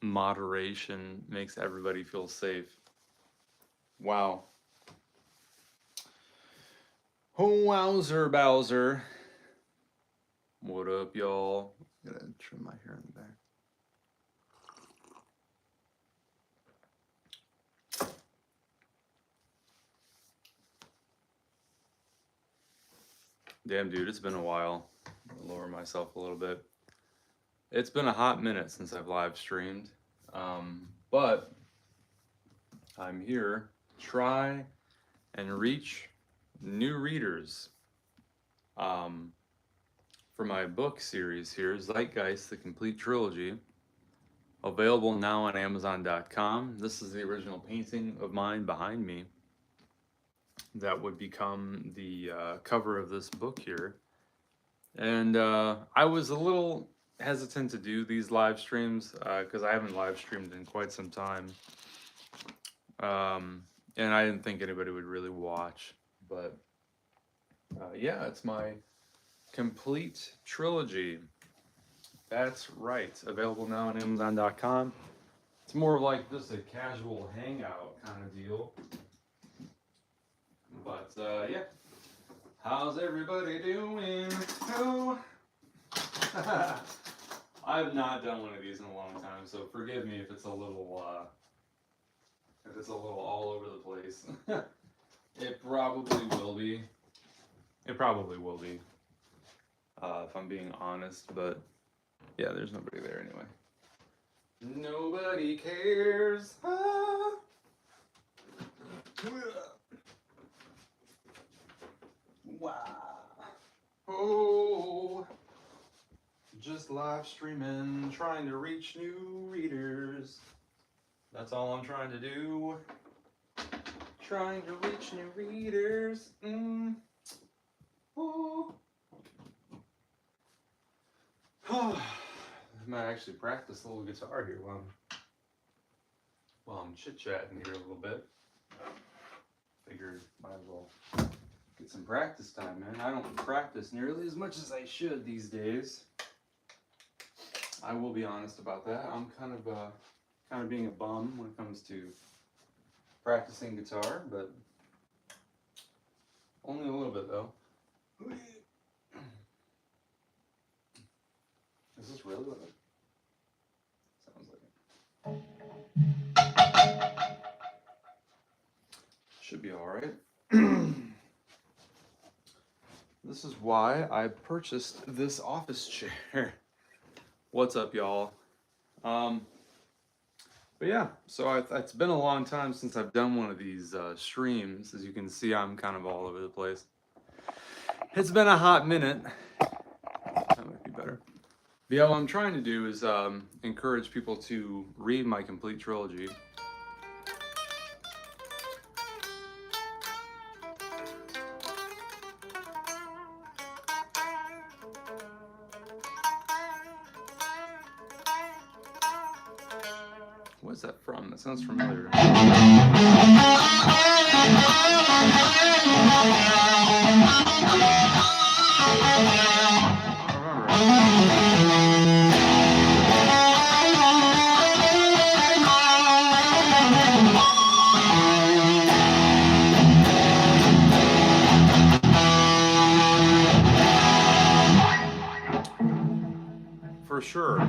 moderation makes everybody feel safe. Wow. Oh, wowzer, Bowser. What up, y'all? I'm gonna trim my hair in the back. Damn, dude, it's been a while. I'll lower myself a little bit. It's been a hot minute since I've live streamed, but I'm here to try and reach new readers for my book series here, Zeitgeist, the Complete Trilogy, available now on Amazon.com. This is the original painting of mine behind me that would become the cover of this book here. And I was a little hesitant to do these live streams because I haven't live streamed in quite some time. And I didn't think anybody would really watch. But yeah, it's my complete trilogy. That's right. Available now on Amazon.com. It's more like just a casual hangout kind of deal. But yeah. How's everybody doing? Oh. I've not done one of these in a long time, so forgive me if it's a little all over the place. It probably will be. It probably will be. If I'm being honest, but yeah, there's nobody there anyway. Nobody cares. Ah. Wow. Oh. Just live streaming, trying to reach new readers. That's all I'm trying to do. Trying to reach new readers. Oh. I might actually practice a little guitar here while I'm chit-chatting here a little bit. Figured might as well get some practice time, man. I don't practice nearly as much as I should these days. I will be honest about that. I'm kind of being a bum when it comes to practicing guitar, but only a little bit though. Is this really what it sounds like? Should be all right. This is why I purchased this office chair. What's up, y'all? But yeah, so it's been a long time since I've done one of these streams. As you can see, I'm kind of all over the place. It's been a hot minute. That might be better. But yeah, what I'm trying to do is encourage people to read my complete trilogy. What's that from? That sounds familiar. For sure.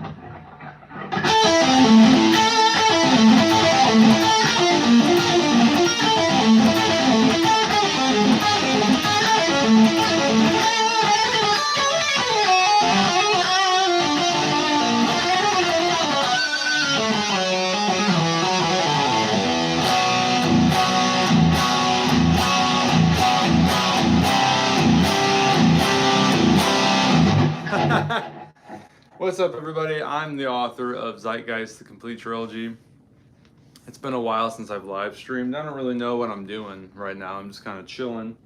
What's up, everybody? I'm the author of Zeitgeist, the Complete Trilogy. It's been a while since I've live streamed. I don't really know what I'm doing right now. I'm just kind of chilling.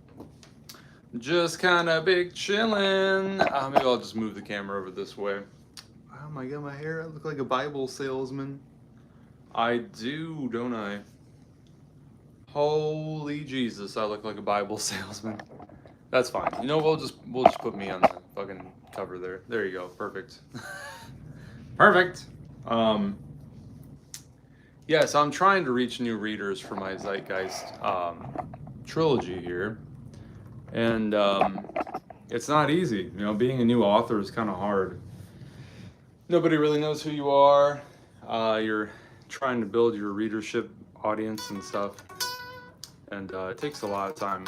Just kind of big chilling. Maybe I'll just move the camera over this way. Oh my god, my hair, I look like a Bible salesman. I do, don't I? Holy Jesus, I look like a Bible salesman. That's fine. You know, we'll just put me on the fucking cover there. There you go. Perfect. Perfect. Yeah, so I'm trying to reach new readers for my Zeitgeist trilogy here, and it's not easy. You know, being a new author is kind of hard. Nobody really knows who you are. You're trying to build your readership audience and stuff, and it takes a lot of time.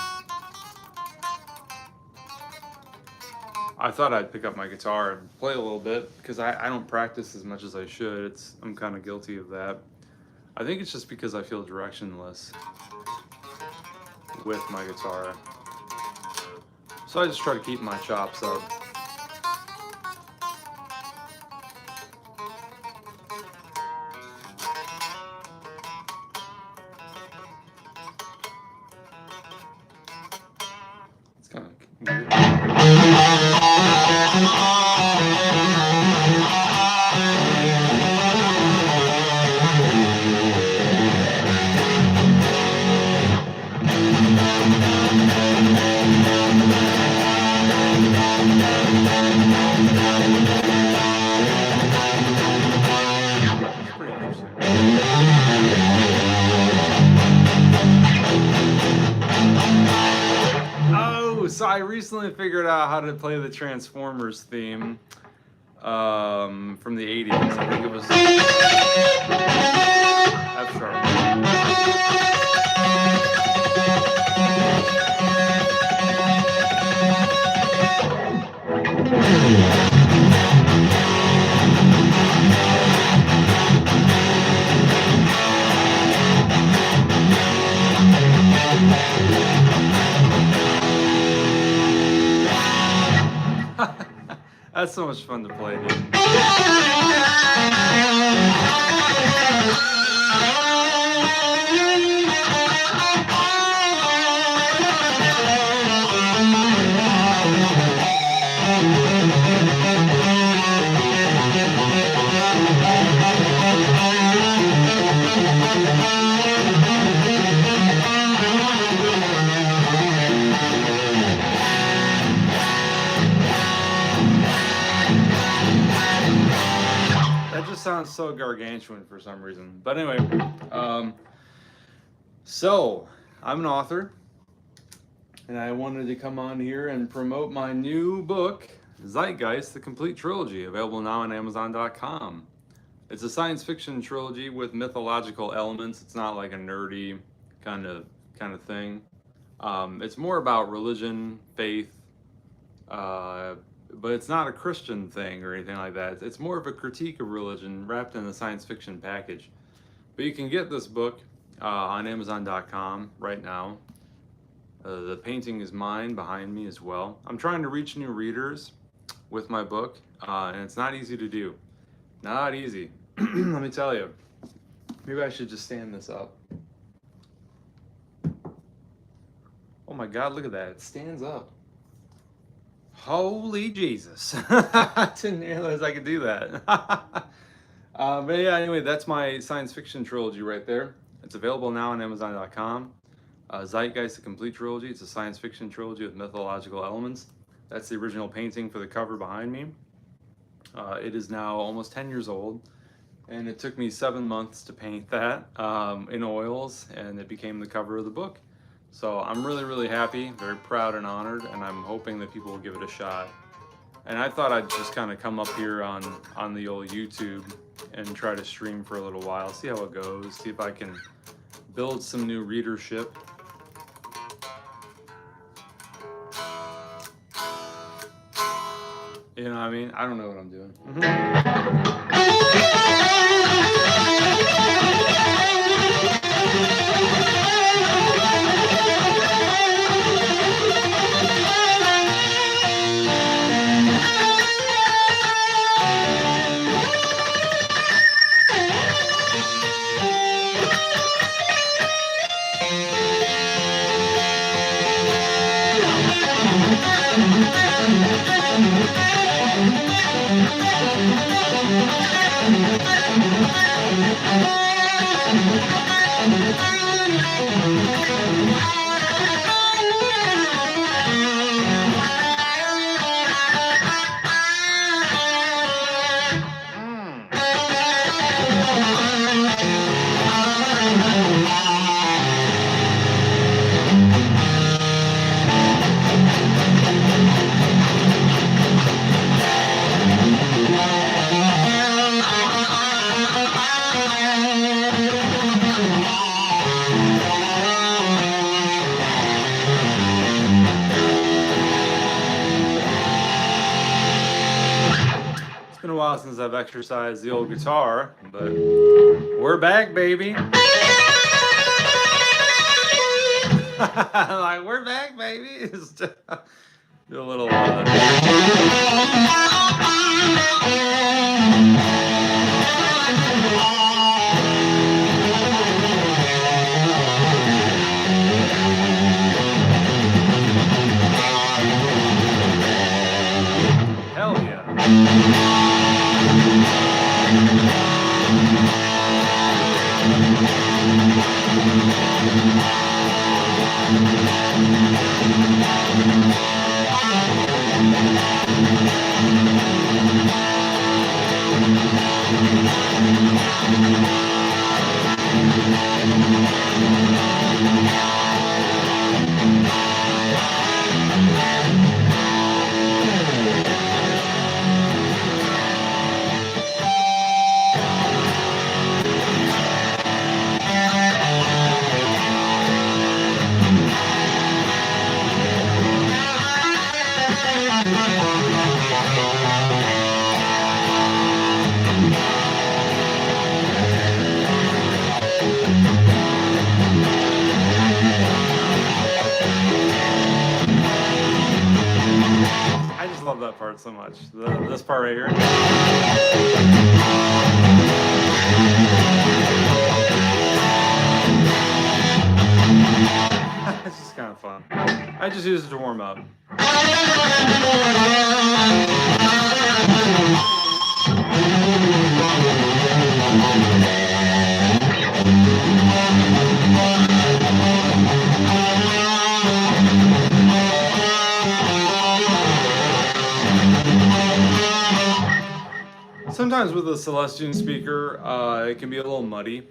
I thought I'd pick up my guitar and play a little bit because I don't practice as much as I should. I'm kind of guilty of that. I think it's just because I feel directionless with my guitar. So I just try to keep my chops up. It's kind of weird. So I recently figured out how to play the Transformers theme from the 80s. I think it was F sharp. That's so much fun to play, dude. Sounds so gargantuan for some reason, but anyway, so I'm an author and I wanted to come on here and promote my new book, Zeitgeist, the complete trilogy, available now on Amazon.com. It's a science fiction trilogy with mythological elements. It's not like a nerdy kind of thing. It's more about religion, faith, but it's not a Christian thing or anything like that. It's more of a critique of religion wrapped in a science fiction package. But you can get this book on Amazon.com right now. The painting is mine behind me as well. I'm trying to reach new readers with my book, and it's not easy to do. Not easy. Let me tell you. Maybe I should just stand this up. Oh my God, look at that. It stands up. Holy Jesus. I didn't realize I could do that. But yeah, anyway, that's my science fiction trilogy right there. It's available now on Amazon.com. Zeitgeist, the complete trilogy. It's a science fiction trilogy with mythological elements. That's the original painting for the cover behind me. It is now almost 10 years old, and it took me 7 months to paint that in oils, and it became the cover of the book. So I'm really, really happy, very proud and honored, and I'm hoping that people will give it a shot. And I thought I'd just kind of come up here on the old YouTube and try to stream for a little while, see how it goes, see if I can build some new readership. You know what I mean? I don't know what I'm doing. since I've exercised the old guitar, but we're back, baby. Like, we're back, baby. Do a little. Hell yeah. I just love that part so much. This part right here. It's just kind of fun. I just use it to warm up. Sometimes with a Celestian speaker, it can be a little muddy.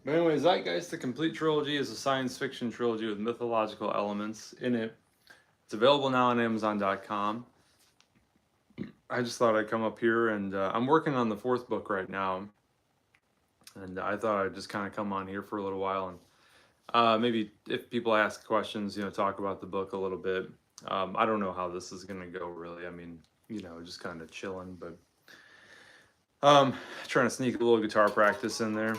But anyways, Zeitgeist, the complete trilogy, is a science fiction trilogy with mythological elements in it. It's available now on Amazon.com. I just thought I'd come up here, and I'm working on the 4th book right now. And I thought I'd just kind of come on here for a little while and maybe if people ask questions, talk about the book a little bit. I don't know how this is going to go, really. I mean, just kind of chilling, but trying to sneak a little guitar practice in there.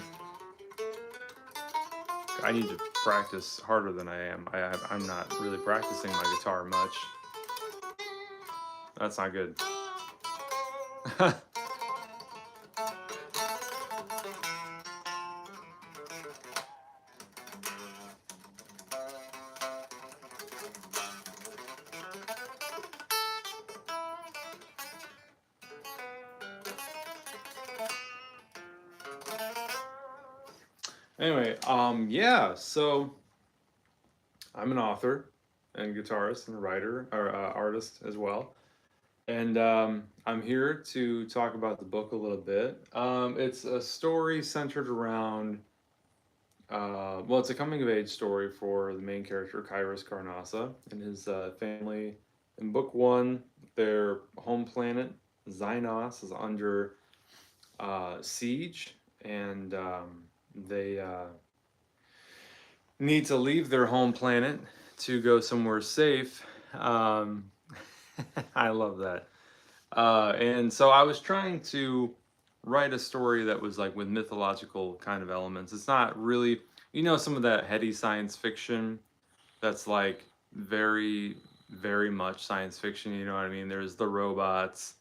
I need to practice harder than I am. I'm not really practicing my guitar much. That's not good. Anyway, yeah, so I'm an author and guitarist and writer, or artist as well. And I'm here to talk about the book a little bit. It's a story centered around, well, it's a coming-of-age story for the main character, Kairos Karnasa, and his family. In book 1, their home planet, Xynos, is under siege, and they need to leave their home planet to go somewhere safe. I love that. And so I was trying to write a story that was like with mythological kind of elements. It's not really, some of that heady science fiction that's like very, very much science fiction, you know what I mean? There's the robots,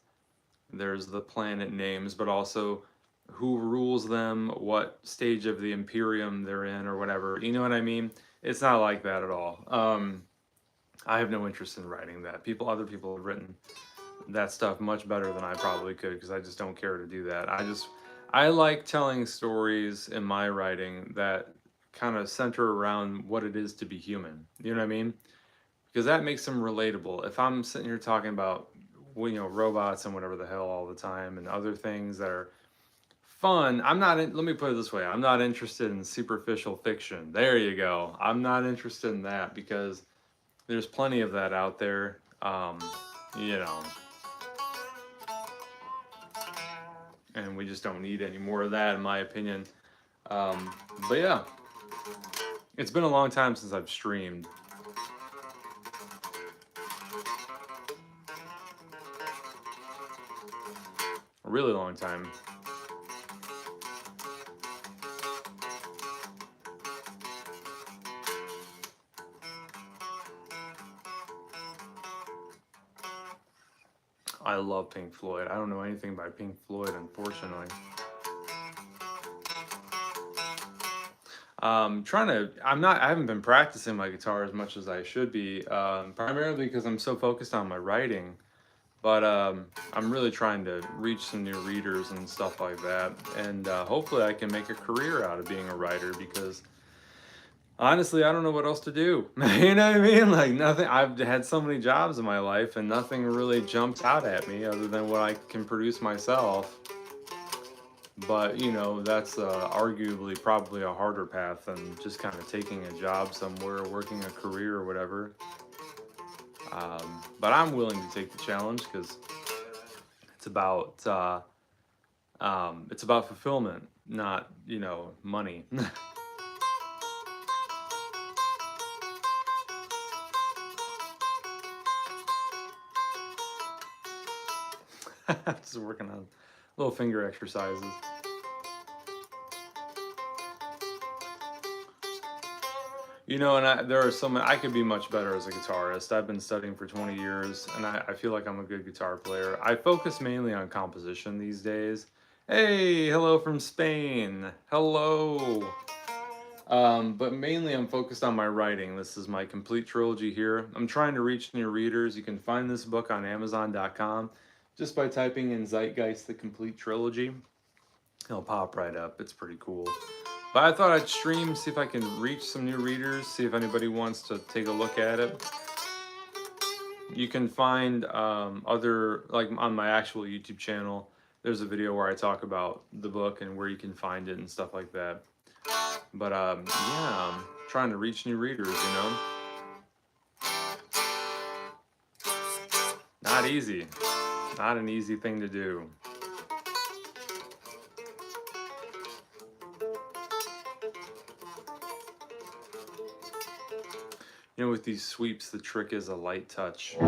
there's the planet names, but also who rules them, what stage of the Imperium they're in, or whatever. You know what I mean? It's not like that at all. I have no interest in writing that. Other people have written that stuff much better than I probably could, because I just don't care to do that. I like telling stories in my writing that kind of center around what it is to be human. You know what I mean? Because that makes them relatable. If I'm sitting here talking about, robots and whatever the hell all the time, and other things that are fun. I'm not in, let me put it this way. I'm not interested in superficial fiction. There you go. I'm not interested in that because there's plenty of that out there. You know, and we just don't need any more of that, in my opinion. But yeah, it's been a long time since I've streamed. A really long time. I love Pink Floyd. I don't know anything by Pink Floyd, unfortunately. I haven't been practicing my guitar as much as I should be, primarily because I'm so focused on my writing. But I'm really trying to reach some new readers and stuff like that. And hopefully I can make a career out of being a writer because honestly, I don't know what else to do. You know what I mean? Like nothing, I've had so many jobs in my life and nothing really jumps out at me other than what I can produce myself. But, you know, that's arguably probably a harder path than just kind of taking a job somewhere, working a career or whatever. But I'm willing to take the challenge because it's about fulfillment, not, you know, money. Just working on little finger exercises. You know, and there are some, I could be much better as a guitarist. I've been studying for 20 years, and I feel like I'm a good guitar player. I focus mainly on composition these days. Hey, hello from Spain. Hello. But mainly I'm focused on my writing. This is my complete trilogy here. I'm trying to reach new readers. You can find this book on Amazon.com just by typing in Zeitgeist, the complete trilogy. It'll pop right up. It's pretty cool. But I thought I'd stream, see if I can reach some new readers, see if anybody wants to take a look at it. You can find like on my actual YouTube channel, there's a video where I talk about the book and where you can find it and stuff like that. But yeah, I'm trying to reach new readers, you know. Not easy. Not an easy thing to do. You know, with these sweeps, the trick is a light touch.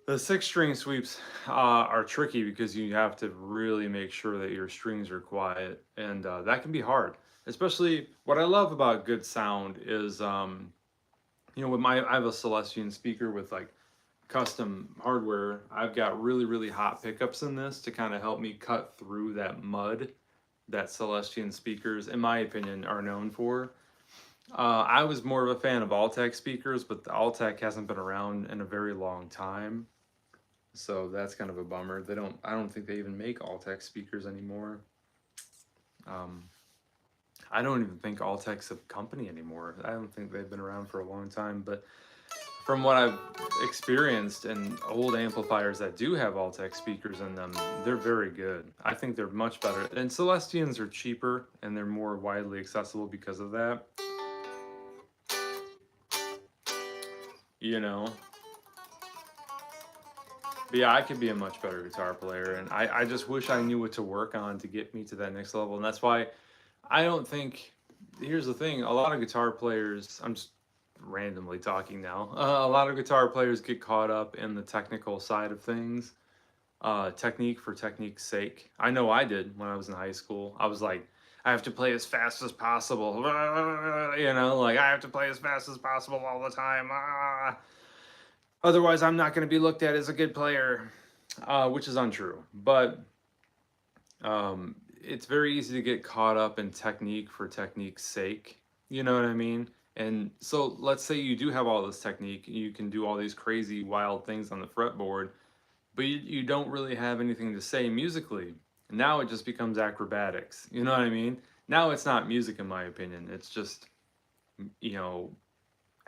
The 6-string sweeps are tricky because you have to really make sure that your strings are quiet, and that can be hard. Especially, what I love about good sound is, you know, I have a Celestion speaker with like custom hardware. I've got really, really hot pickups in this to kind of help me cut through that mud that Celestion speakers, in my opinion, are known for. I was more of a fan of Altec speakers, but the Altec hasn't been around in a very long time. So that's kind of a bummer. I don't think they even make Altec speakers anymore. I don't even think Altec's a company anymore. I don't think they've been around for a long time, but from what I've experienced and old amplifiers that do have Altec speakers in them, they're very good. I think they're much better. And Celestians are cheaper and they're more widely accessible because of that. You know? But yeah, I could be a much better guitar player, and I just wish I knew what to work on to get me to that next level. And that's why I don't think, here's the thing, a lot of guitar players, I'm just randomly talking now, a lot of guitar players get caught up in the technical side of things, technique for technique's sake. I know I did when I was in high school. I was like, I have to play as fast as possible, you know, like I have to play as fast as possible all the time. Otherwise, I'm not going to be looked at as a good player, which is untrue. But it's very easy to get caught up in technique for technique's sake. You know what I mean? And so let's say you do have all this technique, you can do all these crazy wild things on the fretboard, but you don't really have anything to say musically. Now it just becomes acrobatics. You know what I mean? Now it's not music, in my opinion. It's just, you know,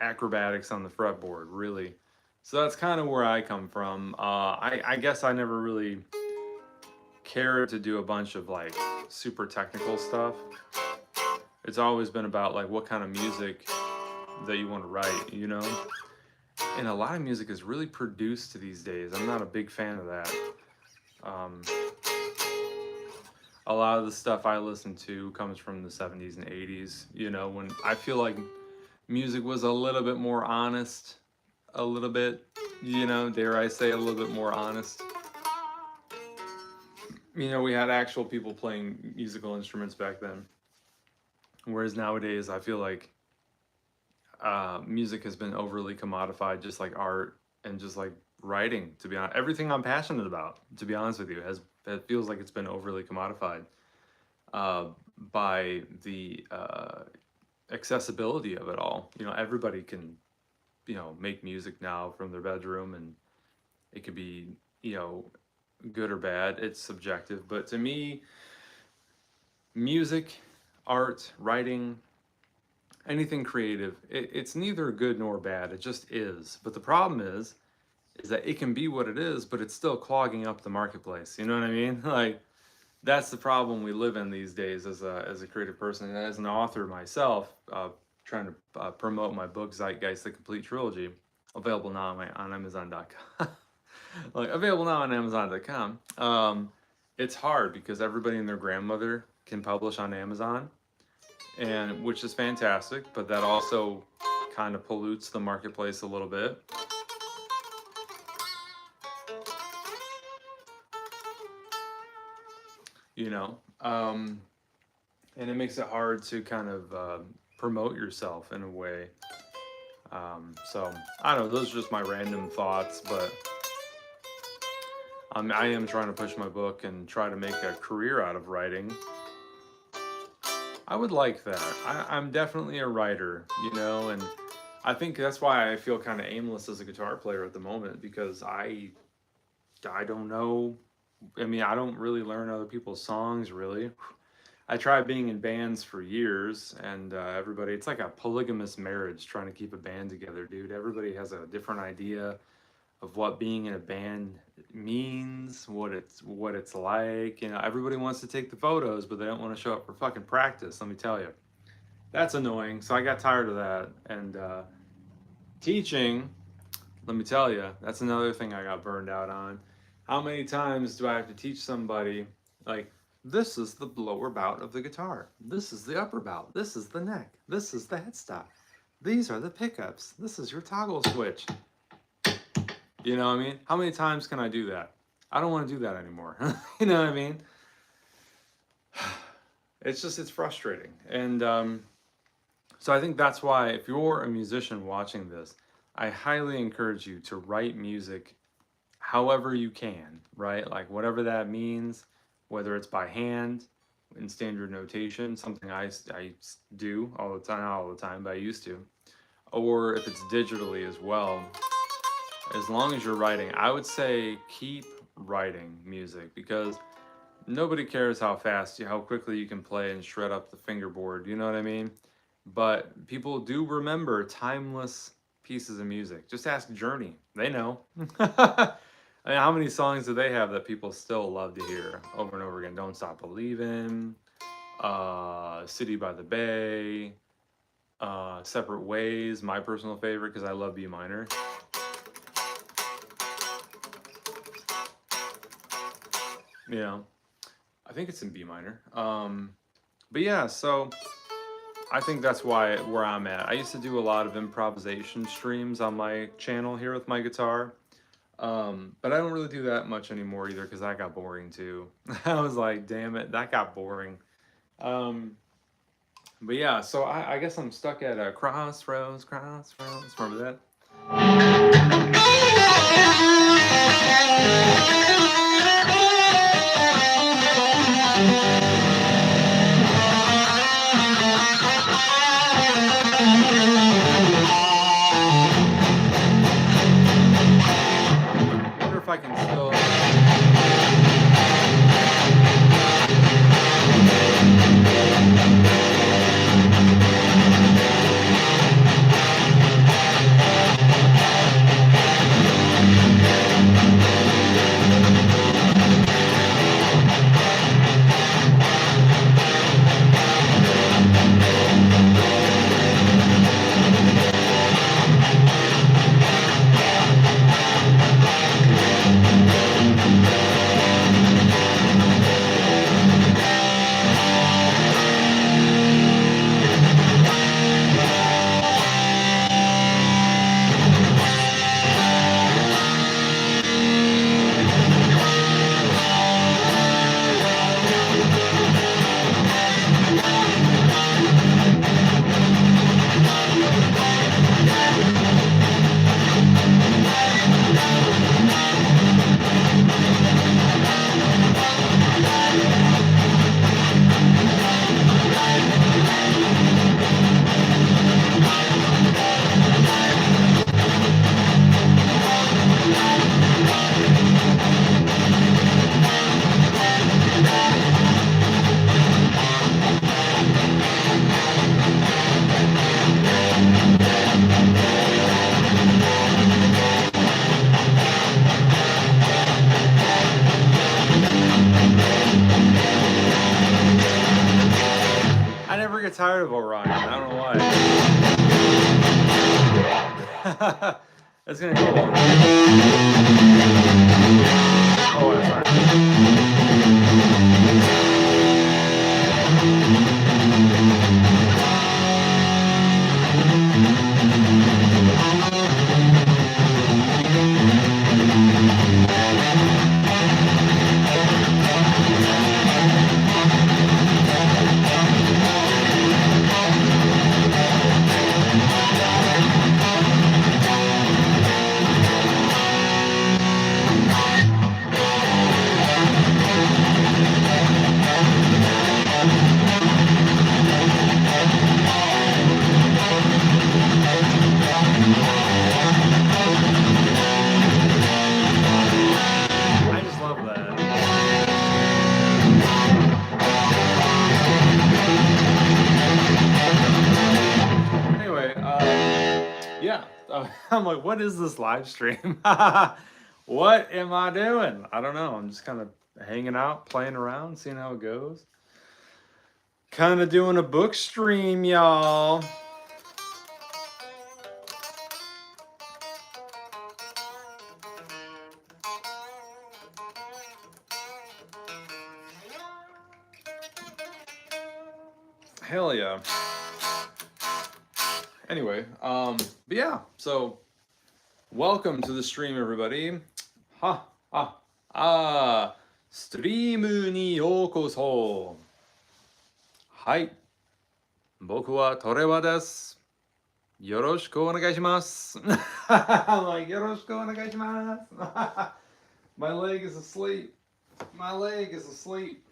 acrobatics on the fretboard, really. So that's kind of where I come from. I guess I never really cared to do a bunch of like super technical stuff. It's always been about like what kind of music that you want to write, you know? And a lot of music is really produced these days. I'm not a big fan of that. Um, a lot of the stuff I listen to comes from the 70s and 80s, you know, when I feel like music was a little bit more honest, a little bit, you know, dare I say, a little bit more honest. You know, we had actual people playing musical instruments back then. Whereas nowadays, I feel like music has been overly commodified, just like art and just like writing, to be honest. Everything I'm passionate about, to be honest with you, it feels like it's been overly commodified by the accessibility of it all. You know, everybody can, you know, make music now from their bedroom, and it could be, you know, good or bad. It's subjective. But to me, music, art, writing, anything creative, it's neither good nor bad. It just is. But the problem is that it can be what it is, but it's still clogging up the marketplace. You know what I mean? Like, that's the problem we live in these days as a creative person. And as an author myself, trying to promote my book, Zeitgeist, the Complete Trilogy, available now on Amazon.com. Like, available now on Amazon.com. It's hard because everybody and their grandmother can publish on Amazon, and which is fantastic, but that also kind of pollutes the marketplace a little bit. You know, and it makes it hard to kind of promote yourself in a way. So I don't know, those are just my random thoughts, but I am trying to push my book and try to make a career out of writing. I would like that. I'm definitely a writer, you know, and I think that's why I feel kind of aimless as a guitar player at the moment, because I don't know. I mean, I don't really learn other people's songs, really. I tried being in bands for years, and everybody, it's like a polygamous marriage trying to keep a band together, dude. Everybody has a different idea of what being in a band means, what it's like. You know, everybody wants to take the photos, but they don't want to show up for fucking practice, let me tell you. That's annoying, so I got tired of that. And teaching, let me tell you, that's another thing I got burned out on. How many times do I have to teach somebody, like, this is the lower bout of the guitar, this is the upper bout, this is the neck, this is the headstock, these are the pickups, this is your toggle switch. You know what I mean? How many times can I do that? I don't want to do that anymore. You know what I mean? It's frustrating. And so I think that's why, if you're a musician watching this, I highly encourage you to write music however you can, right? Like, whatever that means, whether it's by hand, in standard notation, something I do all the time, not all the time, but I used to, or if it's digitally as well. As long as you're writing, I would say keep writing music, because nobody cares how quickly you can play and shred up the fingerboard, you know what I mean? But people do remember timeless pieces of music. Just ask Journey, they know. I mean, how many songs do they have that people still love to hear over and over again? Don't Stop Believin', City by the Bay, Separate Ways, my personal favorite because I love B minor. You know, I think it's in B minor. But yeah, so I think that's where I'm at. I used to do a lot of improvisation streams on my channel here with my guitar. But I don't really do that much anymore either, because that got boring too. I was like, damn it, that got boring. But yeah, so I guess I'm stuck at a crossroads. Remember that? tired of Orion. I don't know why. That's gonna take. Oh, I'm sorry. I just love that. Anyway, yeah, I'm like, what is this live stream? What am I doing? I don't know. I'm just kind of hanging out, playing around, seeing how it goes. Kind of doing a book stream, y'all. Hell yeah. Anyway, but yeah, so welcome to the stream, everybody. Stream ni yokoso. Hai. Boku wa Torewa desu. Yoroshiku onegaishimasu. I'm like, yoroshiku onegaishimasu. My leg is asleep. My leg is asleep.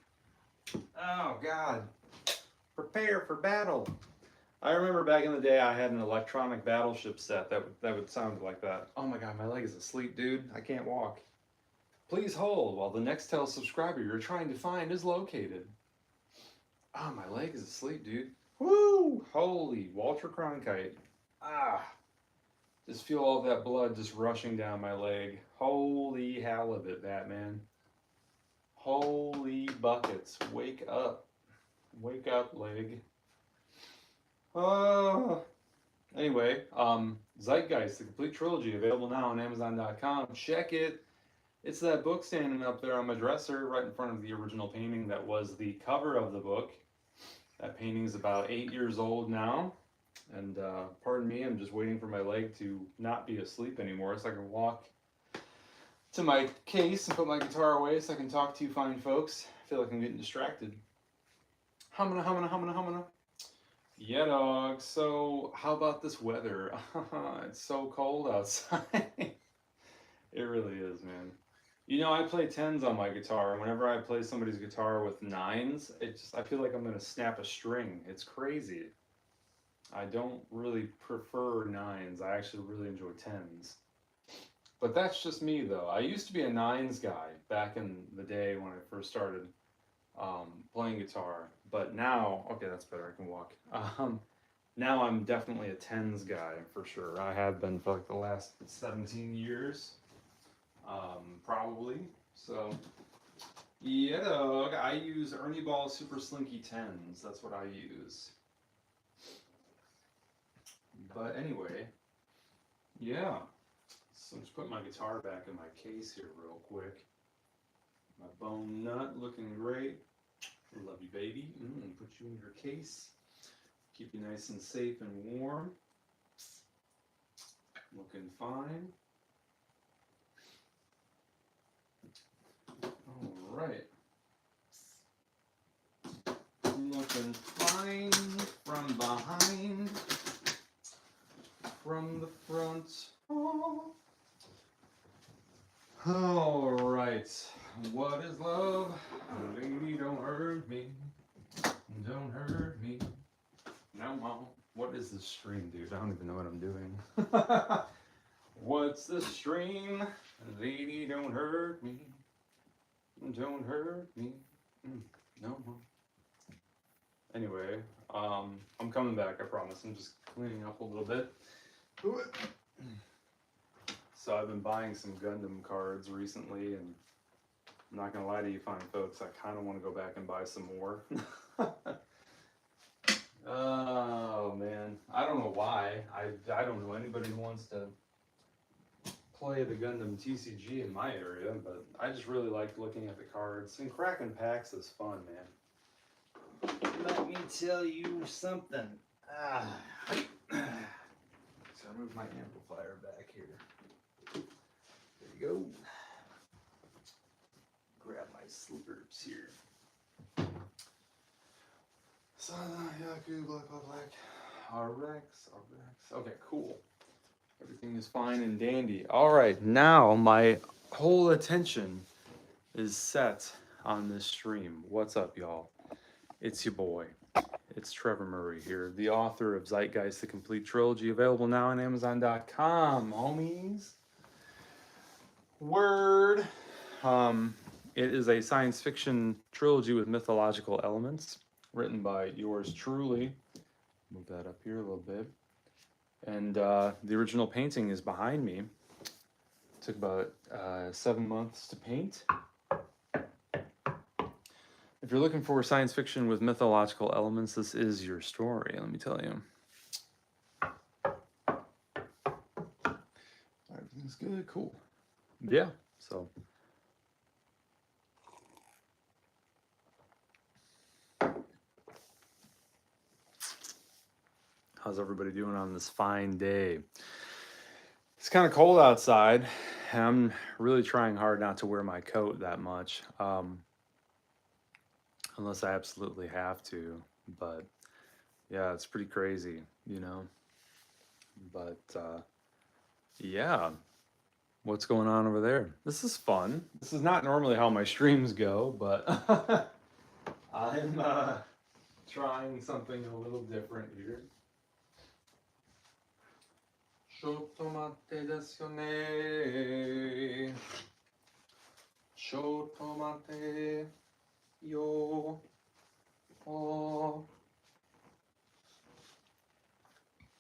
Oh, God. Prepare for battle. I remember back in the day I had an electronic battleship set that would sound like that. Oh my God, my leg is asleep, dude. I can't walk. Please hold while the Nextel subscriber you're trying to find is located. Oh, my leg is asleep, dude. Woo! Holy Walter Cronkite. Just feel all that blood just rushing down my leg. Holy halibut, Batman. Holy buckets. Wake up. Wake up, leg. Anyway, Zeitgeist, the complete trilogy, available now on Amazon.com. Check it. It's that book standing up there on my dresser right in front of the original painting that was the cover of the book. That painting is about 8 years old now. And pardon me, I'm just waiting for my leg to not be asleep anymore so I can walk to my case and put my guitar away so I can talk to you fine folks. I feel like I'm getting distracted. Humana. Yeah, dog. So, how about this weather? It's so cold outside. It really is, man. You know, I play 10s on my guitar, and whenever I play somebody's guitar with 9s, I feel like I'm going to snap a string. It's crazy. I don't really prefer 9s. I actually really enjoy 10s. But that's just me, though. I used to be a 9s guy back in the day when I first started playing guitar. But now, okay, that's better. I can walk. Now I'm definitely a 10s guy for sure. I have been for like the last 17 years, probably. So, yeah, dog. I use Ernie Ball Super Slinky 10s. That's what I use. But anyway, yeah. So I'm just putting my guitar back in my case here real quick. My bone nut looking great. Love you, baby. Put you in your case. Keep you nice and safe and warm. Looking fine. All right. Looking fine from behind, from the front. Oh. All right. What is love? Lady, don't hurt me. Don't hurt me. No, Mom. What is this stream, dude? I don't even know what I'm doing. What's the stream? Lady, don't hurt me. Don't hurt me. No, Mom. Anyway, I'm coming back, I promise. I'm just cleaning up a little bit. So I've been buying some Gundam cards recently, and I'm not gonna lie to you fine folks, I kind of want to go back and buy some more. Oh man, I don't know why. I don't know anybody who wants to play the Gundam TCG in my area, but I just really like looking at the cards. And cracking packs is fun, man. Let me tell you something. So I'll move my amplifier back here. There you go. Grab my slippers here. Yaku, black. RX. Okay, cool. Everything is fine and dandy. All right, now my whole attention is set on this stream. What's up, y'all? It's your boy. It's Trevor Murray here, the author of Zeitgeist, the Complete Trilogy, available now on Amazon.com, homies. Word. It is a science fiction trilogy with mythological elements, written by yours truly. Move that up here a little bit. And the original painting is behind me. It took about 7 months to paint. If you're looking for science fiction with mythological elements, this is your story, let me tell you. Everything's good, cool. Yeah, so. How's everybody doing on this fine day? It's kind of cold outside, and I'm really trying hard not to wear my coat that much. Unless I absolutely have to, but yeah, it's pretty crazy, you know. But yeah, what's going on over there? This is fun. This is not normally how my streams go, but I'm trying something a little different here. Shotomate desu yo ne. Shotomate yo. Oh.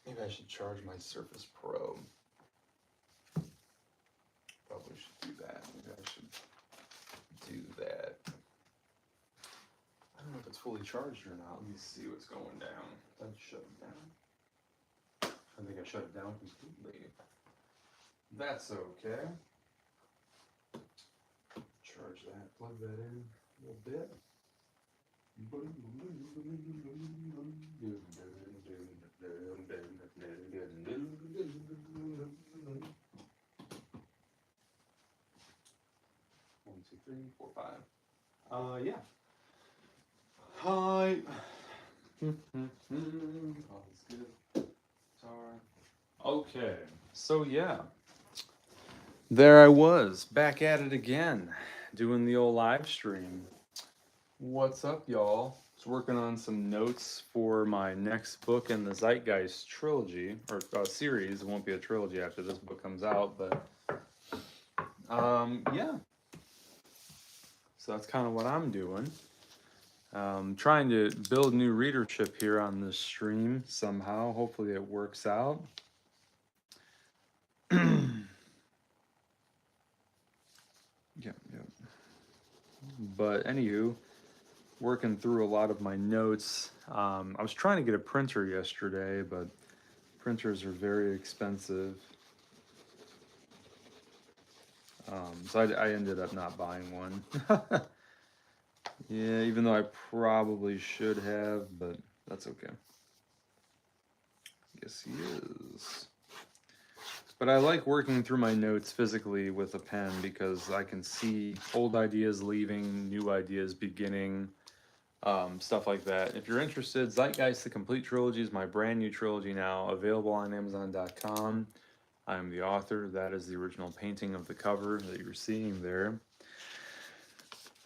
Maybe I should charge my Surface Pro. Probably should do that. Maybe I should do that. I don't know if it's fully charged or not. Let me see what's going down. Did I shut it down? I think I shut it down completely. That's okay. Charge that, plug that in a little bit. One, two, three, four, five. Yeah. Hi. All is good. Okay. So yeah. There I was, back at it again, doing the old live stream. What's up, y'all? I was working on some notes for my next book in the Zeitgeist trilogy, or series. It won't be a trilogy after this book comes out, but yeah. So that's kind of what I'm doing. Trying to build new readership here on this stream somehow. Hopefully it works out. Yeah. But anywho, working through a lot of my notes. I was trying to get a printer yesterday, but printers are very expensive. So I ended up not buying one. Yeah, even though I probably should have, but that's okay. Guess he is. But I like working through my notes physically with a pen because I can see old ideas leaving, new ideas beginning, stuff like that. If you're interested, Zeitgeist, the Complete Trilogy is my brand new trilogy now, available on Amazon.com. I am the author. That is the original painting of the cover that you're seeing there.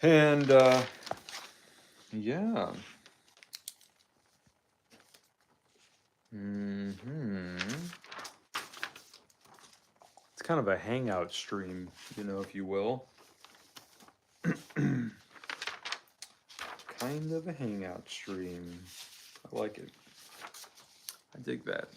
And, yeah. It's kind of a hangout stream, you know, if you will. Kind of a hangout stream. I like it. I dig that.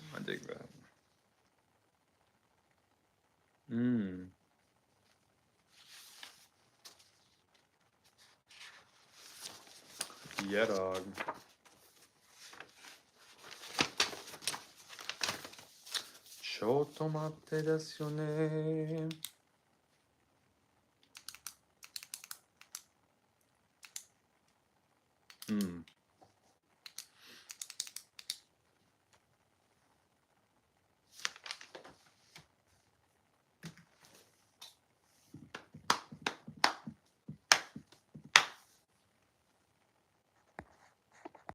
Yeah, dog. ちょっと待ってですよね。